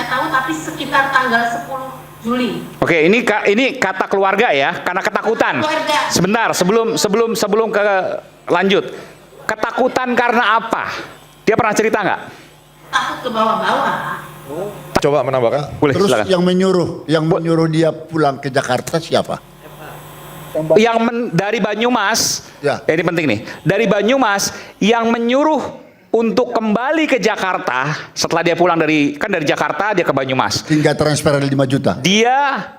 nggak tahu, tapi sekitar tanggal 10 Juli. Oke, ini kata keluarga ya, karena ketakutan. Keluarga. Sebentar, sebelum ke lanjut. Ketakutan karena apa? Dia pernah cerita nggak? Takut ke bawah-bawah. Coba menambahkan. Boleh, Terus silakan. yang menyuruh dia pulang ke Jakarta siapa? Dari Banyumas, Ya. ini penting nih. Dari Banyumas yang menyuruh untuk kembali ke Jakarta setelah dia pulang dari Jakarta dia ke Banyumas. Hingga transfer 5 juta. Iya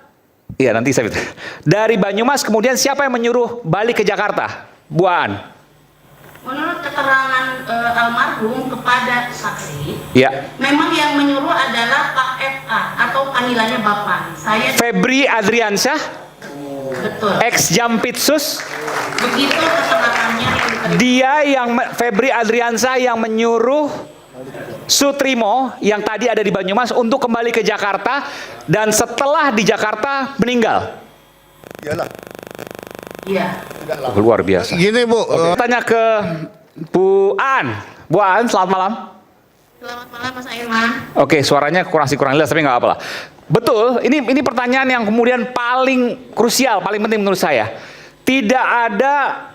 nanti saya dari Banyumas kemudian siapa yang menyuruh balik ke Jakarta? Bu Aan. Menurut keterangan almarhum kepada saksi, Ya. memang yang menyuruh adalah Pak FA atau panggilannya Bapak. Saya Febri Adriansyah, betul. ex Jampitsus. Begitu keterangannya yang diterima. Febri Adriansyah yang menyuruh Sutrimo yang tadi ada di Banyumas untuk kembali ke Jakarta dan setelah di Jakarta meninggal. Iyalah. Iya. Luar biasa. Gini Bu, Tanya ke Bu Aan. Bu Aan, selamat malam. Selamat malam Mas Airman. Oke, suaranya kurang jelas tapi nggak apa-apa lah. Betul, ini pertanyaan yang kemudian paling krusial, paling penting menurut saya. Tidak ada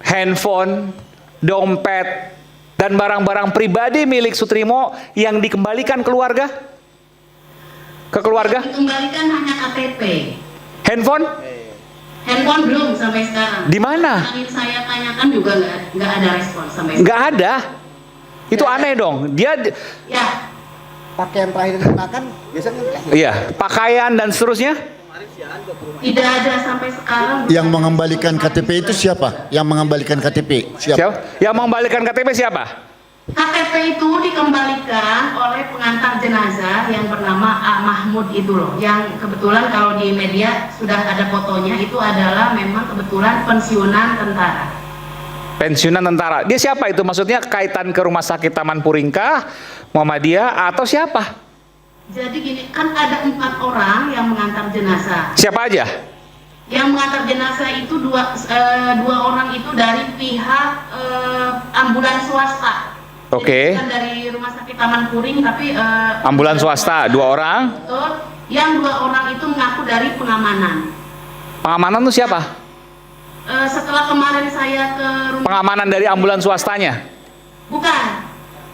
handphone, dompet, dan barang-barang pribadi milik Sutrimo yang dikembalikan keluarga? Ke keluarga? Dikembalikan hanya KTP. Handphone? Handphone belum sampai sekarang. Di mana? Tadi saya tanyakan juga nggak ada respon sampai sekarang. Nggak ada. Itu aneh dong. Dia, Ya, Pakaian terakhir dikenakan biasanya iya, pakaian dan seterusnya. tidak ada sampai sekarang. yang mengembalikan KTP itu siapa? Yang mengembalikan KTP siapa? Siapa? Yang mengembalikan KTP siapa? KTP itu dikembalikan oleh pengantar jenazah yang bernama A. Mahmud itu loh. Yang kebetulan kalau di media sudah ada fotonya, itu adalah memang kebetulan pensiunan tentara. Pensiunan tentara. Dia siapa itu? Maksudnya kaitan ke Rumah Sakit Taman Puringkah, Muhammadiyah, atau siapa? Jadi gini, kan ada 4 orang yang mengantar jenazah. Siapa aja? Yang mengantar jenazah itu dua orang itu dari pihak ambulans swasta. Oke. Jadi bukan dari Rumah Sakit Taman Puring, tapi Ambulans swasta, 2 orang. Betul. Yang 2 orang itu mengaku dari pengamanan. Pengamanan itu siapa? Setelah kemarin saya ke rumah, Pengamanan dari ambulans swastanya. bukan.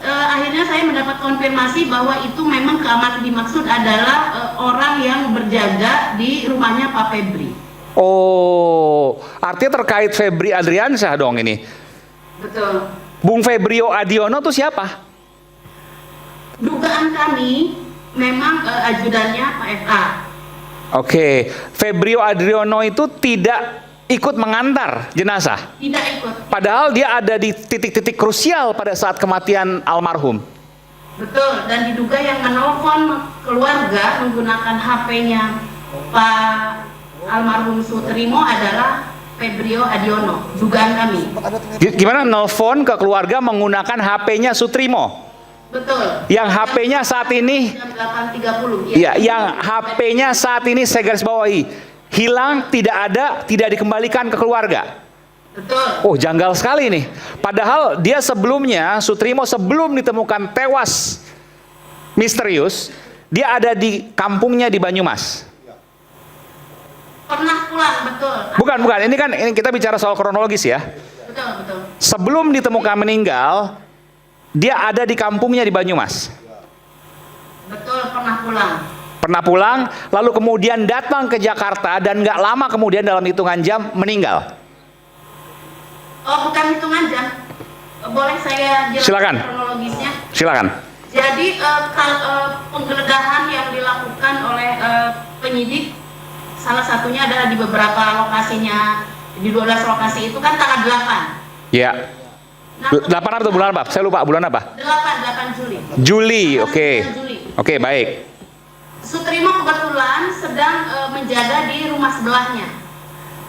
Akhirnya saya mendapat konfirmasi bahwa itu memang keamanan dimaksud adalah orang yang berjaga di rumahnya Pak Febri. Oh, artinya terkait Febri Adriansyah dong ini. Betul. Bung Febrio Adiono itu siapa? Dugaan kami memang ajudannya Pak FA. Oke, Febrio Adriono itu tidak ikut mengantar jenazah. Tidak ikut. Padahal dia ada di titik-titik krusial pada saat kematian almarhum. Betul, dan diduga yang menelpon keluarga menggunakan HP-nya Pak almarhum Sutrimo adalah Febrio Adiono, dugaan kami. Gimana nelfon ke keluarga menggunakan HP-nya Sutrimo? Betul. Yang HP-nya saat ini, Jam 8.30. ya, yang HP-nya saat ini saya garis bawahi, hilang, tidak ada, tidak dikembalikan ke keluarga. Betul. Oh, janggal sekali nih. Padahal dia sebelumnya, Sutrimo sebelum ditemukan tewas misterius, dia ada di kampungnya di Banyumas. Pernah pulang, betul. Bukan. Ini kita bicara soal kronologis ya. Betul. Sebelum ditemukan meninggal, dia ada di kampungnya di Banyumas. Betul, pernah pulang. Pernah pulang, lalu kemudian datang ke Jakarta dan nggak lama kemudian dalam hitungan jam meninggal. Oh, bukan hitungan jam. Boleh saya jelaskan Silakan. kronologisnya? Silakan. Jadi penggeledahan yang dilakukan oleh penyidik, salah satunya adalah di beberapa lokasinya, di 12 lokasi itu kan tanggal 8. Ya. Nah, 8 apa tuh, bulan apa? Saya lupa bulan apa? 8 Juli. Juli, Tanggal oke. 9 Juli. Oke, baik. Sutrimo kebetulan sedang menjaga di rumah sebelahnya.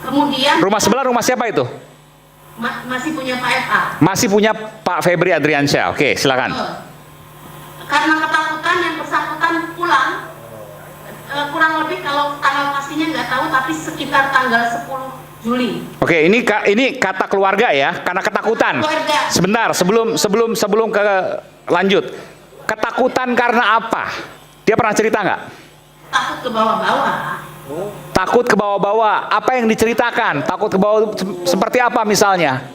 Kemudian Rumah sebelah rumah siapa itu? masih punya Pak FA. Masih punya Pak Febri Adriansyah. Oke, silakan. Betul. Karena ketakutan yang bersangkutan pulang, kurang lebih kalau tanggal pastinya nggak tahu, tapi sekitar tanggal 10 Juli. Oke, ini kata keluarga ya, karena ketakutan. Keluarga. Sebentar, sebelum ke lanjut. Ketakutan karena apa? Dia pernah cerita nggak? Takut ke bawah-bawah. Takut ke bawah-bawah. Apa yang diceritakan? Takut ke bawah seperti apa misalnya?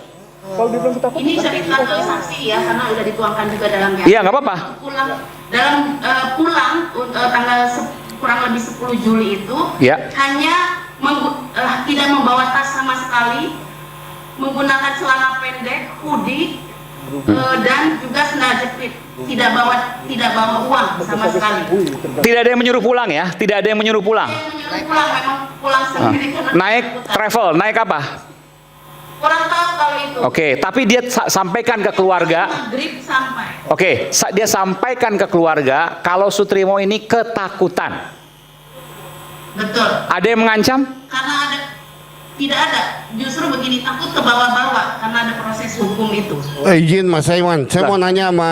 Ini cerita ke saksi ya, karena udah dituangkan juga dalam Iya, nggak apa-apa. Pulang tanggal kurang lebih 10 Juli itu Ya. hanya tidak membawa tas sama sekali, menggunakan celana pendek, hoodie, dan juga sandal jepit. Tidak bawa uang sama sekali. Tidak ada yang menyuruh pulang ya? Tidak ada yang menyuruh pulang. Yang menyuruh pulang memang pulang sendiri karena Naik ketakutan. travel, naik apa? Kurang tahu kalau itu. Oke, tapi dia sampaikan ke keluarga. Maghrib sampai. Oke, dia sampaikan ke keluarga kalau Sutrimo ini ketakutan. Betul. Ada yang mengancam? Karena tidak ada. Justru begini, takut ke bawah-bawah karena ada proses hukum itu. Izin Mas Saiman, saya mau nanya sama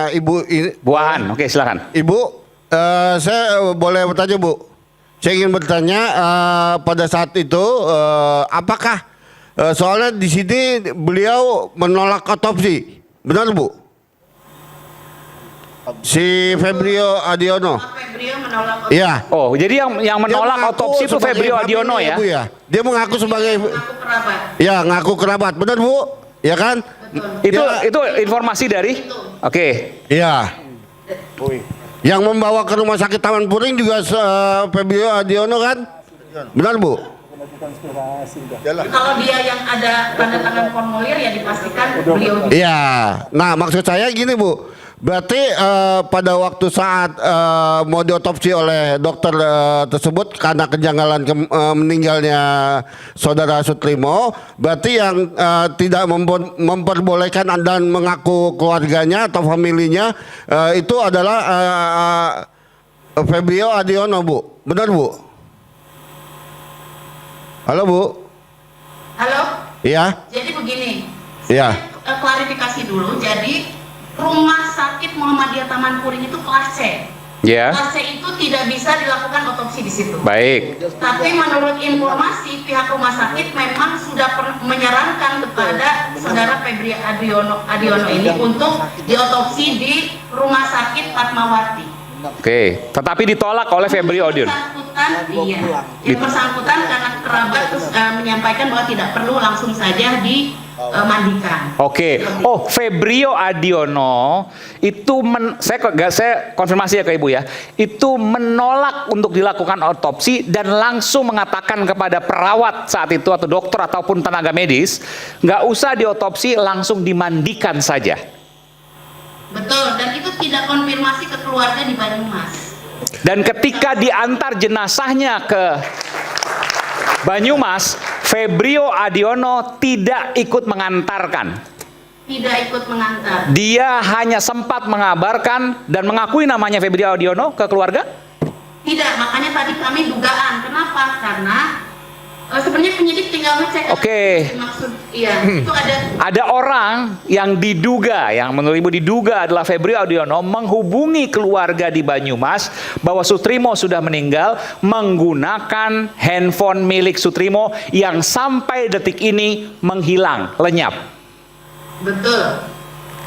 Ibu ini. Bu Aan, oke silakan. Ibu, saya boleh bertanya Bu? Saya ingin bertanya pada saat itu apakah soalnya di sini beliau menolak otopsi, benar Bu? Si Febrio Adiono. Febrio menolak Iya. Oh, jadi yang menolak Dia mengaku otopsi itu sebagai Febrio Adiono family, ya? Bu, ya? Dia mengaku sebagai aku kerabat. ya ngaku kerabat, benar Bu? Ya kan? Itu Ya. itu informasi dari? Oke. Iya. Yang membawa ke rumah sakit Taman Puring juga Febrio Adiono kan? Benar Bu? Kalau dia yang ada tanda tangan formulir ya dipastikan beliau juga. Iya. Nah maksud saya gini Bu. Berarti pada waktu saat mau diotopsi oleh dokter tersebut karena kejanggalan meninggalnya saudara Sutrimo, berarti yang tidak memperbolehkan dan mengaku keluarganya atau familinya itu adalah Febrio Adiono Bu, benar Bu? Halo Bu? Halo? Iya? Jadi begini. Iya. Saya klarifikasi dulu. Jadi Rumah Sakit Muhammadiyah Taman Puring itu kelas C. Ya. Kelas C itu tidak bisa dilakukan otopsi di situ. Baik. Tapi menurut informasi pihak rumah sakit memang sudah menyarankan kepada saudara Febri Adiono ini untuk diotopsi di Rumah Sakit Fatmawati. Oke, tetapi ditolak oleh Febrio Adiono. Yang bersangkutan karena kerabat terus menyampaikan bahwa tidak perlu langsung saja dimandikan. Oke. Oh, Febrio Adiono itu saya konfirmasi ya ke Ibu ya. Itu menolak untuk dilakukan otopsi dan langsung mengatakan kepada perawat saat itu atau dokter ataupun tenaga medis, nggak usah diotopsi, langsung dimandikan saja. Betul, dan itu tidak konfirmasi ke keluarga di Banyumas. Dan ketika diantar jenazahnya ke Banyumas, Febrio Adiono tidak ikut mengantarkan. Tidak ikut mengantar. Dia hanya sempat mengabarkan dan mengakui namanya Febrio Adiono ke keluarga? Tidak, makanya tadi kami dugaan. Kenapa? Karena sebenarnya penyidik tinggal ngecek. Oke. Maksud, iya, itu Ada orang yang diduga, yang menurut Ibu diduga adalah Febrio Adiono menghubungi keluarga di Banyumas bahwa Sutrimo sudah meninggal menggunakan handphone milik Sutrimo yang sampai detik ini menghilang, lenyap. betul.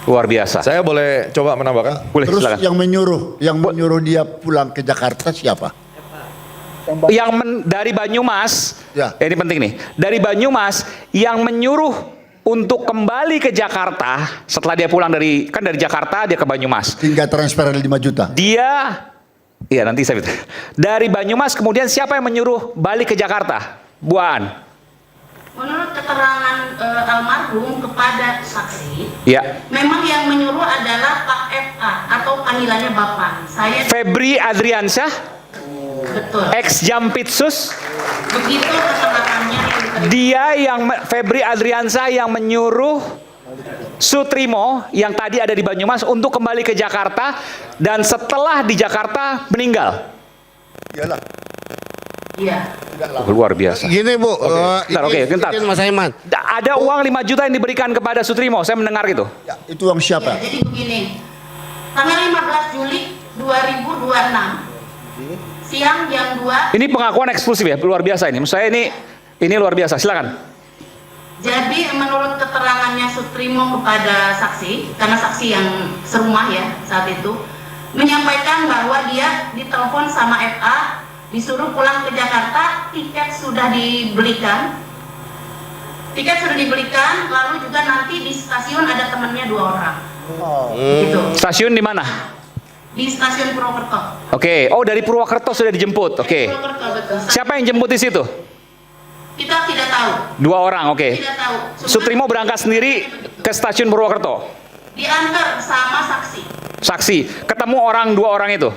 Luar biasa. Saya boleh coba menambahkan? Boleh, Terus silakan. yang menyuruh dia pulang ke Jakarta siapa? Dari Banyumas, Ya. ini penting nih, dari Banyumas yang menyuruh untuk kembali ke Jakarta setelah dia pulang dari Jakarta dia ke Banyumas. Hingga transfer 5 juta. Iya nanti saya dari Banyumas kemudian siapa yang menyuruh balik ke Jakarta? Bu Aan. Menurut keterangan almarhum kepada saksi, Ya. memang yang menyuruh adalah Pak FA atau panggilannya Bapak. Saya Febri Adriansyah, betul. ex Jampitsus. Begitu keterangannya yang diterima. Dia Febri Adriansyah yang menyuruh Sutrimo yang tadi ada di Banyumas untuk kembali ke Jakarta dan setelah di Jakarta meninggal. Iyalah. Iya. Luar biasa. Gini Bu, Bentar. izin Mas Saiman. Ada uang 5 juta yang diberikan kepada Sutrimo, saya mendengar gitu. Ya, itu uang siapa? Ya, jadi begini. Tanggal 15 Juli 2026 siang jam 2. Ini pengakuan eksklusif ya, luar biasa ini. Menurut saya ini luar biasa. Silakan. Jadi menurut keterangannya Sutrimo kepada saksi, karena saksi yang serumah ya saat itu, menyampaikan bahwa dia ditelepon sama FA, disuruh pulang ke Jakarta, tiket sudah dibelikan, lalu juga nanti di stasiun ada temannya 2 orang. Gitu. Stasiun di mana? Di stasiun Purwokerto. Oke, oh dari Purwokerto sudah dijemput. Oke. Purwokerto, betul. Siapa yang jemput di situ? Kita tidak tahu. 2 orang, oke. Tidak tahu. Sutrimo berangkat sendiri ke stasiun Purwokerto. Diantar sama saksi. Saksi, ketemu 2 orang itu.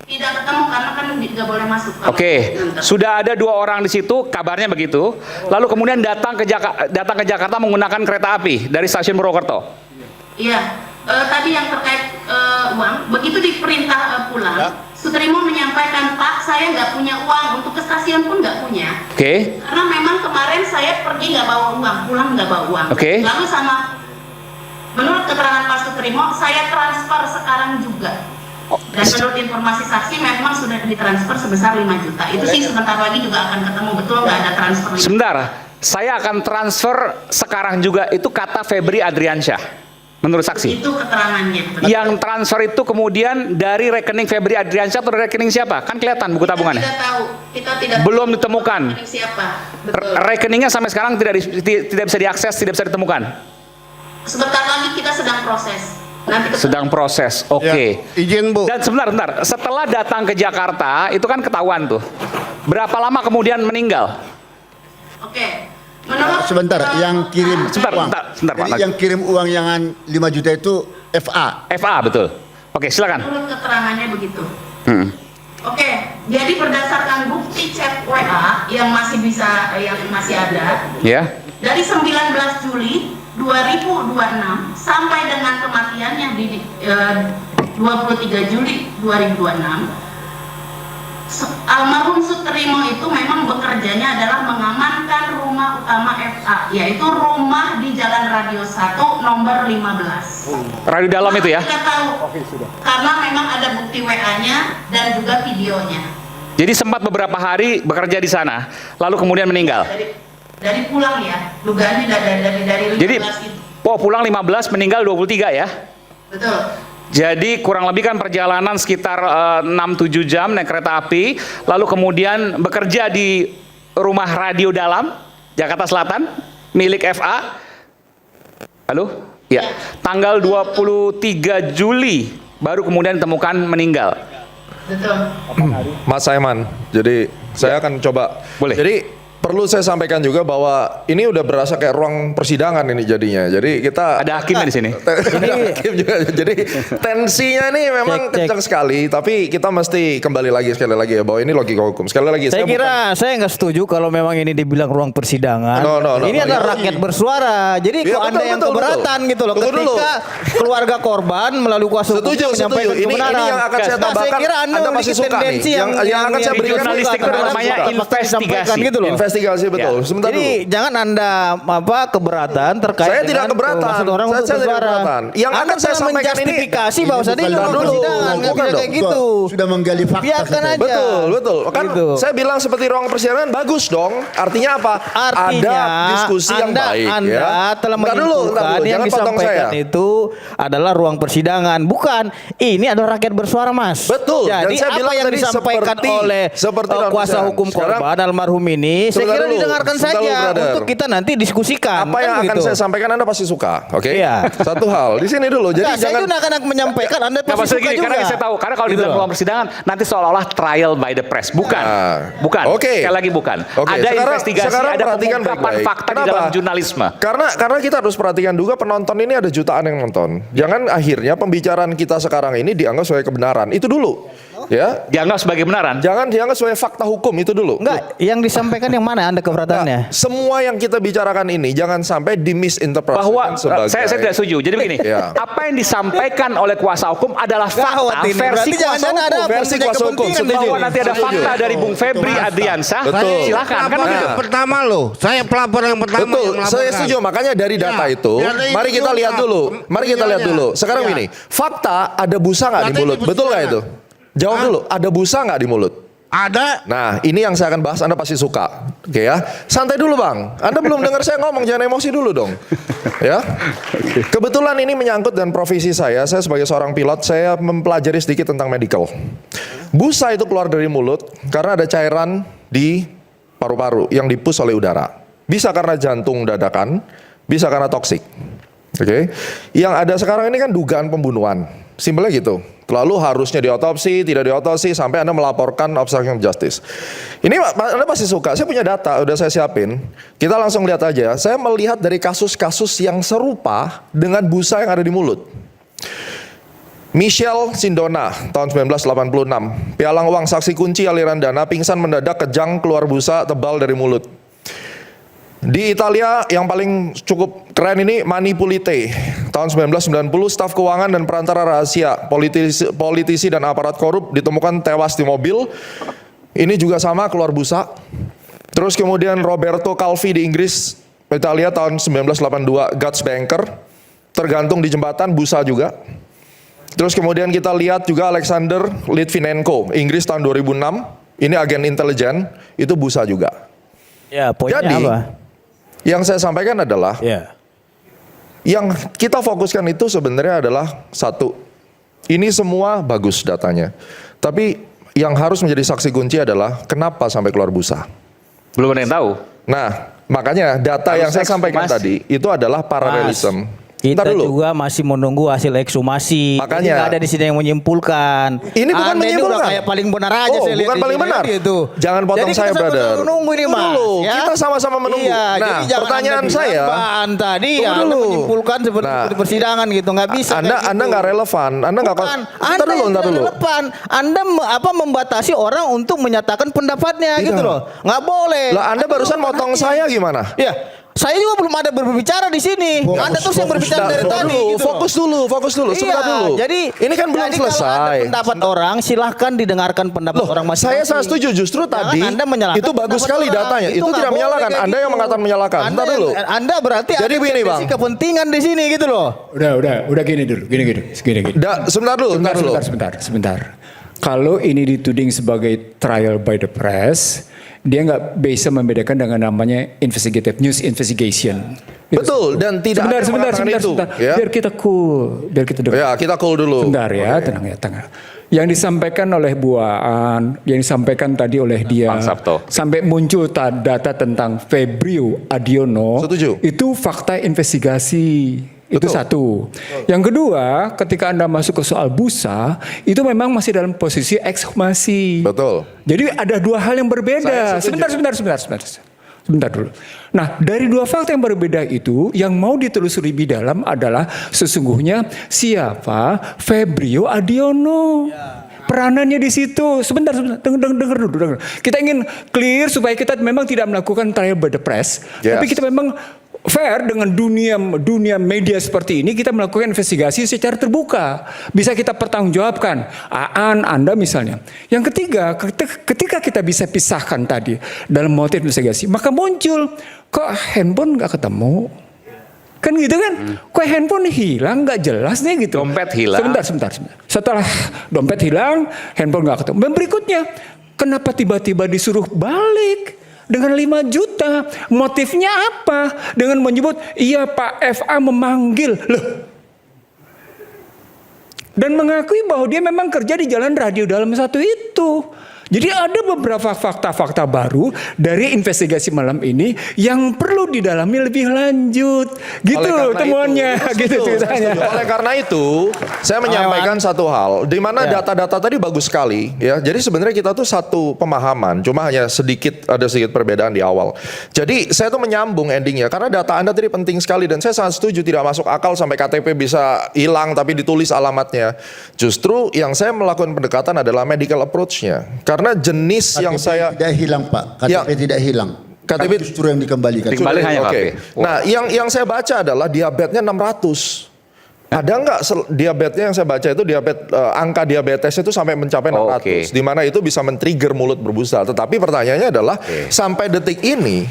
Tidak ketemu karena kan nggak boleh masuk. kalau Oke, diantar. sudah ada 2 orang di situ, kabarnya begitu. Lalu kemudian datang ke Jakarta menggunakan kereta api dari stasiun Purwokerto. Iya, tadi yang terkait uang, begitu diperintah pulang, Sutrimo menyampaikan, Pak, saya nggak punya uang, untuk ke stasiun pun nggak punya. Oke. Karena memang kemarin saya pergi nggak bawa uang, pulang nggak bawa uang. Oke. Lalu menurut keterangan Pak Sutrimo, saya transfer sekarang juga. Dan menurut informasi saksi memang sudah ditransfer sebesar 5 juta. Itu sih sebentar lagi juga akan ketemu, betul nggak ada transfer 5 juta. Sebentar, saya akan transfer sekarang juga, itu kata Febri Adriansyah. Menurut saksi. Itu keterangannya. Yang transfer itu kemudian dari rekening Febri Adriansyah atau dari rekening siapa? Kan kelihatan buku tabungannya. Kita tidak tahu. Kita tidak Belum tahu ditemukan. rekening siapa. Betul. Rekeningnya sampai sekarang tidak bisa diakses, tidak bisa ditemukan. Sebentar lagi kita sedang proses. Nanti ketemu. Sedang proses. Oke. Ya, izin Bu. Dan sebentar. Setelah datang ke Jakarta, itu kan ketahuan tuh. Berapa lama kemudian meninggal? Oke. Menurut Sebentar, yang kirim Sebentar, uang. sebentar, Pak. Jadi yang kirim uang yang 5 juta itu FA. FA, betul. Oke, silakan. menurut keterangannya begitu. Hmm. Oke, jadi berdasarkan bukti chat WA yang masih ada, Ya. dari 19 Juli 2026 sampai dengan kematiannya di 23 Juli 2026, almarhum Sutrimo itu memang bekerjanya adalah mengamankan rumah utama FA, yaitu rumah di Jalan Radio 1 nomor 15. Radio dalam itu ya. Kita tahu, karena memang ada bukti WA-nya dan juga videonya. Jadi sempat beberapa hari bekerja di sana, lalu kemudian meninggal. Dari pulang ya, dugaannya dari 15 Jadi, itu. pulang 15, meninggal 23 ya. Betul. Jadi kurang lebih kan perjalanan sekitar 6-7 jam naik kereta api, lalu kemudian bekerja di rumah radio dalam Jakarta Selatan milik FA. Halo? Ya. Tanggal 23 Juli baru kemudian ditemukan meninggal. Betul. Mas Saiman, jadi saya akan coba. Boleh. Jadi perlu saya sampaikan juga bahwa ini udah berasa kayak ruang persidangan ini jadinya. Jadi kita Ada hakimnya di sini. Ada hakim juga. Jadi tensinya nih memang kencang sekali. Tapi kita mesti kembali lagi sekali lagi ya bahwa ini logika hukum. Sekali lagi Saya kira saya nggak setuju kalau memang ini dibilang ruang persidangan. No. Ini adalah rakyat bersuara. Jadi Ya, kok Anda yang betul. keberatan gitu loh. Tunggu dulu. Ketika keluarga korban melalui kuasa hukum Setuju. menyampaikan Ini kebenaran. yang akan saya Nah, tambahkan. saya kira Anda Anda pasti memiliki suka nih. tendensi Yang akan saya di berikan jurnalistik itu terhadap namanya fakta investigasi. disampaikan gitu loh. investigasi betul. Ya. Sebentar Jadi dulu. jangan Anda keberatan terkait Saya tidak dengan keberatan. maksud orang Saya untuk tidak bersuara. keberatan. Yang Anda akan saya telah sampaikan ini- menjustifikasi bahwa Ini tadi bukan ruang dulu. persidangan nggak Bukan bisa dong. kayak gitu. Sudah menggali fakta. Biarkan saja. aja. Betul. Kan Gitu. saya bilang seperti ruang persidangan bagus dong. Artinya apa? Artinya ada diskusi yang baik Anda ya. telah Bentar dulu, menyimpulkan yang jangan potong disampaikan saya. itu adalah ruang persidangan. Bukan, ini adalah rakyat bersuara, Mas. Betul. Jadi Dan saya apa bilang yang tadi disampaikan oleh seperti dalam kuasa persidangan. hukum Sekarang- korban almarhum ini, saya Sebentar kira dulu, didengarkan sebentar saja dulu, brother. untuk kita nanti diskusikan. Apa yang kan akan begitu. saya sampaikan Anda pasti suka, oke? Iya. Satu hal di sini dulu. Jadi Nah, saya jangan juga akan menyampaikan Anda Nah, pasti maksudnya suka gini, juga. karena saya tahu, karena kalau di Gitu dalam loh. ruang persidangan nanti seolah-olah trial by the press, bukan, Nah, bukan. oke. Sekali lagi bukan. Oke, Ada sekarang investigasi, ada perhatikan pengungkapan baik-baik. fakta di Kenapa? dalam jurnalisme. Karena kita harus perhatikan juga penonton ini ada jutaan yang nonton. Jangan akhirnya pembicaraan kita sekarang ini dianggap sebagai kebenaran. Itu dulu. Ya. Dianggap sebagai kebenaran. Jangan dianggap sebagai fakta hukum itu dulu. Enggak, yang disampaikan yang mana Anda keberatannya? Semua yang kita bicarakan ini jangan sampai dimisinterpretasikan Bahwa sebagai saya tidak setuju. Jadi begini, Ya. apa yang disampaikan oleh kuasa hukum adalah Gawat fakta ini. versi Berarti kuasa jangan-jangan hukum. ada Versi punya kuasa hukum. kepentingan di Bahwa sini. nanti ada Setuju. fakta dari Bung Febri Adriansyah. Betul. Silakan, kan Pelaporan begitu. yang pertama loh. Saya pelapor yang pertama. Betul, yang melaporkan. saya setuju. Makanya dari data Ya, itu, biar ini mari kita lihat diungkap. dulu. Mari kita lihat Videonya. dulu. Sekarang Ya. gini, fakta ada busa nggak di Data ini mulut? Betul nggak itu? persidangan. Jawab dulu. Ada busa nggak di mulut? Ada. Nah, ini yang saya akan bahas, Anda pasti suka. Oke ya. Santai dulu Bang. Anda belum dengar saya ngomong, jangan emosi dulu dong. Ya. Kebetulan ini menyangkut dan profesi saya sebagai seorang pilot, saya mempelajari sedikit tentang medical. Busa itu keluar dari mulut karena ada cairan di paru-paru yang dipus oleh udara. Bisa karena jantung dadakan, bisa karena toksik. Oke. Yang ada sekarang ini kan dugaan pembunuhan. Simpelnya gitu. Lalu harusnya diotopsi, tidak diotopsi, sampai Anda melaporkan obstruction of justice. Ini Anda pasti suka, saya punya data, udah saya siapin. Kita langsung lihat aja, saya melihat dari kasus-kasus yang serupa dengan busa yang ada di mulut. Michelle Sindona, tahun 1986. Pialang uang saksi kunci aliran dana, pingsan mendadak kejang keluar busa tebal dari mulut. Di Italia yang paling cukup keren ini Mani Pulite, tahun 1990, staf keuangan dan perantara rahasia, politisi dan aparat korup ditemukan tewas di mobil. Ini juga sama keluar busa. Terus kemudian Roberto Calvi di Inggris, Italia tahun 1982, Guts Banker, tergantung di jembatan, busa juga. Terus kemudian kita lihat juga Alexander Litvinenko, Inggris tahun 2006, ini agen intelijen, itu busa juga. Ya, poinnya Jadi, apa? yang saya sampaikan adalah, Ya. yang kita fokuskan itu sebenarnya adalah satu, ini semua bagus datanya. Tapi yang harus menjadi saksi kunci adalah kenapa sampai keluar busa. Belum ada yang tahu. Nah, makanya data Harus yang saya sampaikan ekshumasi. tadi itu adalah paralelism. Kita Ntar dulu. juga masih menunggu hasil ekshumasi. Makanya. Jadi nggak ada di sini yang menyimpulkan. Ini bukan Anda menyimpulkan. Ini udah kayak paling benar aja Oh, saya lihat bukan di paling sini, benar. Gitu. Jangan potong Jadi saya, kita sama-sama brother. menunggu ini, Tunggu Mas. dulu. Kita sama-sama menunggu. Iya, Nah, jadi jangan pertanyaan Anda saya, bilang, Bang, tadi tunggu Anda dulu. menyimpulkan seperti Nah, persidangan gitu, nggak bisa. Anda kayak gitu. nggak relevan. Anda nggak. Bukan, Ntar Anda dulu, yang ntar tidak dulu. relevan. Anda membatasi orang untuk menyatakan pendapatnya Tidak. gitu loh. Nggak boleh. Lah Anda barusan motong saya gimana? Ya, saya juga belum ada berbicara di sini. Anda terus yang berbicara dari tadi. Gitu loh. Fokus dulu, sebentar dulu. Jadi ini kan belum jadi kalau selesai. ada pendapat orang, silahkan didengarkan pendapat Loh, orang saya masing-masing. sangat setuju. Justru Jangan tadi Anda menyalahkan itu bagus pendapat sekali orang. datanya. Itu nggak tidak boleh menyalahkan. kayak Anda yang gitu. mengatakan menyalahkan. Anda, Bentar dulu. Anda berarti Jadi ada begini, Bang. kepentingan di sini gitu loh. Udah gini dulu, gini. Sebentar dulu. Sebentar. Kalau ini dituding sebagai trial by the press, dia nggak bisa membedakan dengan namanya investigative news investigation. Itu Betul, satu. dan tidak ada yang mengatakan itu, ya. Biar kita cool, biar kita dengar. Ya, kita cool dulu. Sebentar ya, tenang. Yang disampaikan oleh Bu Aan, yang disampaikan tadi oleh dia, Bang Sabto. sampai muncul data tentang Febrio Adiono, Setuju. itu fakta investigasi. Itu Betul. satu. Yang kedua, ketika Anda masuk ke soal busa, itu memang masih dalam posisi ekshumasi. Betul. Jadi ada dua hal yang berbeda. Saya setuju. Sebentar dulu. Nah, dari dua fakta yang berbeda itu, yang mau ditelusuri lebih dalam adalah sesungguhnya siapa Febrio Adiono. Peranannya di situ. Sebentar, dengar dulu. Kita ingin clear supaya kita memang tidak melakukan trial by the press, Yes. tapi kita memang fair dengan dunia media seperti ini. Kita melakukan investigasi secara terbuka, bisa kita pertanggungjawabkan. Aan, Anda misalnya. Yang ketiga, ketika kita bisa pisahkan tadi dalam motif investigasi, maka muncul kok handphone nggak ketemu, kan gitu kan? Kok handphone hilang nggak jelas nih gitu. Dompet hilang. Sebentar. Setelah dompet hilang, handphone nggak ketemu. Dan berikutnya, kenapa tiba-tiba disuruh balik? Dengan 5 juta, motifnya apa? Dengan menyebut, iya Pak FA memanggil. Loh. Dan mengakui bahwa dia memang kerja di jalan radio dalam satu itu. Jadi ada beberapa fakta-fakta baru dari investigasi malam ini yang perlu didalami lebih lanjut. Gitu Oleh karena temuannya, itu, gitu saya ceritanya. setuju. Oleh karena itu, saya menyampaikan satu hal, di mana data-data tadi bagus sekali, ya. Jadi sebenarnya kita tuh satu pemahaman, cuma hanya ada sedikit perbedaan di awal. Jadi saya tuh menyambung endingnya, karena data Anda tadi penting sekali dan saya sangat setuju, tidak masuk akal sampai KTP bisa hilang tapi ditulis alamatnya. Justru yang saya melakukan pendekatan adalah medical approach-nya. Karena jenis yang saya tidak hilang Pak, KTP Ya. tidak hilang. KTP Kan justru yang dikembalikan. Dikembali hanya Oke. KTP. Nah, yang saya baca adalah diabetesnya 600. Ada nggak diabetesnya yang saya baca itu angka diabetesnya itu sampai mencapai 600. Oke. Di mana itu bisa men-trigger mulut berbusa. Tetapi pertanyaannya adalah sampai detik ini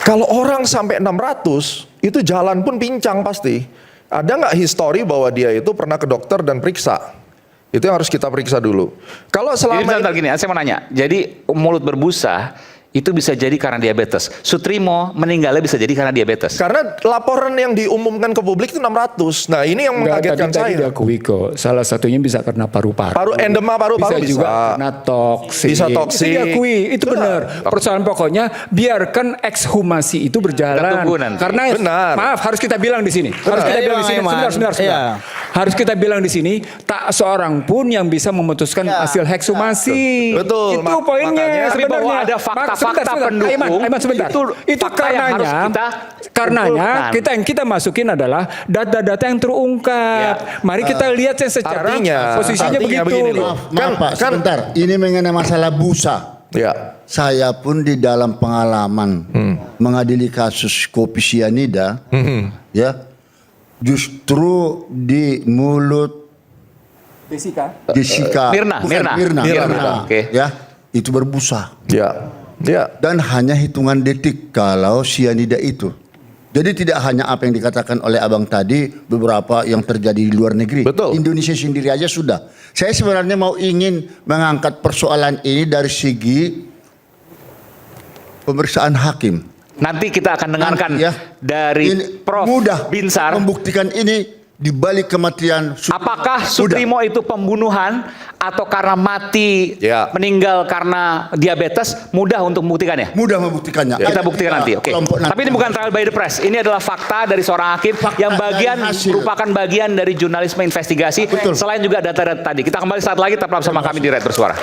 kalau orang sampai 600 itu jalan pun pincang pasti. Ada nggak histori bahwa dia itu pernah ke dokter dan periksa? Itu yang harus kita periksa dulu. Kalau Jadi selama bentar gini, saya mau nanya. Jadi mulut berbusa itu bisa jadi karena diabetes. Sutrimo meninggalnya bisa jadi karena diabetes. karena laporan yang diumumkan ke publik itu 600. Nah, ini yang Enggak, mengagetkan tadi saya. diakui kok. Salah satunya bisa karena paru-paru. Endema paru-paru bisa juga karena toksik. Bisa toksik. Itu diakui, itu benar. Persoalan pokoknya biarkan ekshumasi itu berjalan. Kita tunggu nanti. Karena Benar. maaf harus kita bilang di sini. Harus kita Iya, bilang di sini. Iman. Sebentar. Iya. Harus kita bilang di sini tak seorang pun yang bisa memutuskan hasil ekshumasi. Betul. Itu poinnya Makanya- Tapi bahwa ada fakta-fakta pendukung, Aiman, sebentar. itu fakta yang harus kita karenanya kumpulkan. yang kita masukin adalah data-data yang terungkap. Mari kita lihat yang secara posisinya artinya begitu. begini loh. Maaf Pak, sebentar. Ini mengenai masalah busa. Ya. Saya pun di dalam pengalaman mengadili kasus kopi sianida, ya, justru di mulut Jessica, Mirna, bukan, Mirna. Oke. ya, itu berbusa. Ya. Ya. Dan hanya hitungan detik kalau sianida itu. Jadi tidak hanya apa yang dikatakan oleh abang tadi, beberapa yang terjadi di luar negeri. Betul. Indonesia sendiri aja sudah. Saya sebenarnya mau ingin mengangkat persoalan ini dari segi pemeriksaan hakim. Nanti kita akan dengarkan Nanti ya. dari Ini Prof. mudah Binsar. membuktikan ini di balik kematian Apakah Sudah. Sutrimo itu pembunuhan atau karena mati Ya. meninggal karena diabetes? Mudah untuk membuktikannya. mudah membuktikannya. Kita Ada buktikan nanti. Oke. kelompok Tapi ini bukan trial by the press. Ini adalah fakta dari seorang hakim yang bagian dari hasil. merupakan bagian dari jurnalisme investigasi. Betul. Selain juga data-data tadi. Kita kembali saat lagi tetap bersama kami di Red Bersuara.